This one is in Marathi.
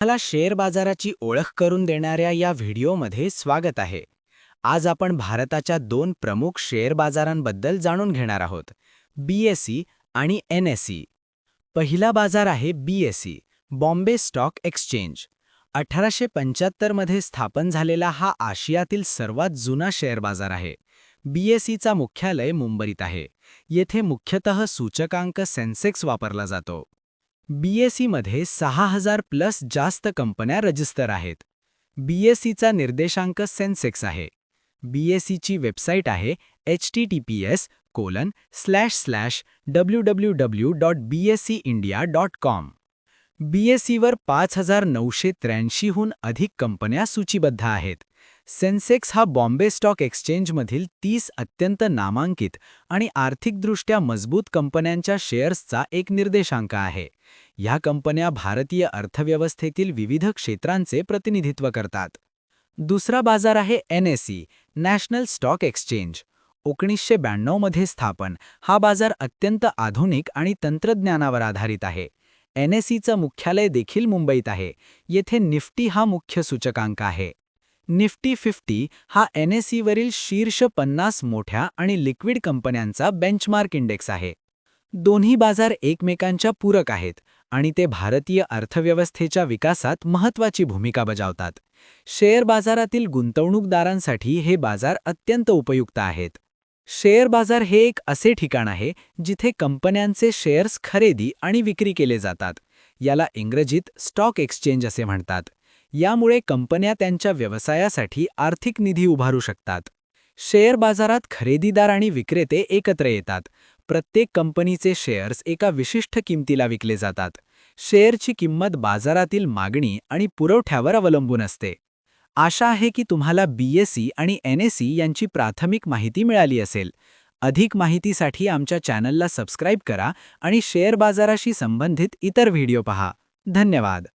मला शेअर बाजाराची ओळख करून देणाऱ्या या व्हिडिओमध्ये स्वागत आहे. आज आपण भारताच्या दोन प्रमुख शेअर बाजारांबद्दल जाणून घेणार आहोत, BSE आणि NSE. पहिला बाजार आहे BSE, बॉम्बे स्टॉक एक्सचेंज. 1875 मध्ये स्थापन झालेला हा आशियातील सर्वात जुना शेअर बाजार आहे. BSEचा मुख्यालय मुंबईत आहे. येथे मुख्यतः सूचकांक सेन्सेक्स वापरला जातो. BSEमध्ये 6000 प्लस जास्त कंपन्या रजिस्टर आहेत. BSEचा निर्देशांक सेन्सेक्स आहे. BSEची वेबसाईट आहे https://www.bseindia.com. BSEवर 5983 हून अधिक कंपन्या सूचीबद्ध आहेत. सेन्सेक्स हा बॉम्बे स्टॉक एक्सचेंजमधील 30 अत्यंत नामांकित आणि आर्थिकदृष्ट्या मजबूत कंपन्यांच्या शेअर्सचा एक निर्देशांक आहे. ह्या कंपन्या भारतीय अर्थव्यवस्थेतील विविध क्षेत्रांचे प्रतिनिधित्व करतात. दुसरा बाजार आहे NSE, नॅशनल स्टॉक एक्सचेंज. 1992 मध्ये स्थापन, हा बाजार अत्यंत आधुनिक आणि तंत्रज्ञानावर आधारित आहे. NSEचं मुख्यालय देखील मुंबईत आहे. येथे निफ्टी हा मुख्य सूचकांक आहे. निफ्टी 50 हा NSEवरील शीर्ष 50 मोठ्या आणि लिक्विड कंपन्यांचा बेंचमार्क इंडेक्स आहे. दोन्ही बाजार एकमेकांच्या पूरक आहेत आणि ते भारतीय अर्थव्यवस्थेच्या विकासात महत्त्वाची भूमिका बजावतात. शेअर बाजारातील गुंतवणूकदारांसाठी हे बाजार अत्यंत उपयुक्त आहेत. शेअर बाजार हे एक असे ठिकाण आहे जिथे कंपन्यांचे शेअर्स खरेदी आणि विक्री केले जातात. याला इंग्रजीत स्टॉक एक्सचेंज असे म्हणतात. यामुळे कंपन्या त्यांच्या व्यवसायासाठी आर्थिक निधी उभारू शकतात. शेअर बाजारात खरेदीदार आणि विक्रेते एकत्र येतात. प्रत्येक कंपनीचे शेअर्स एका विशिष्ट किमतीला विकले जातात. शेअरची किंमत बाजारातील मागणी आणि पुरवठ्यावर अवलंबून असते. आशा आहे की तुम्हाला BSE आणि NSE यांची प्राथमिक माहिती मिळाली असेल. अधिक माहितीसाठी आमच्या चॅनलला सबस्क्राईब करा आणि शेअर बाजाराशी संबंधित इतर व्हिडिओ पहा. धन्यवाद.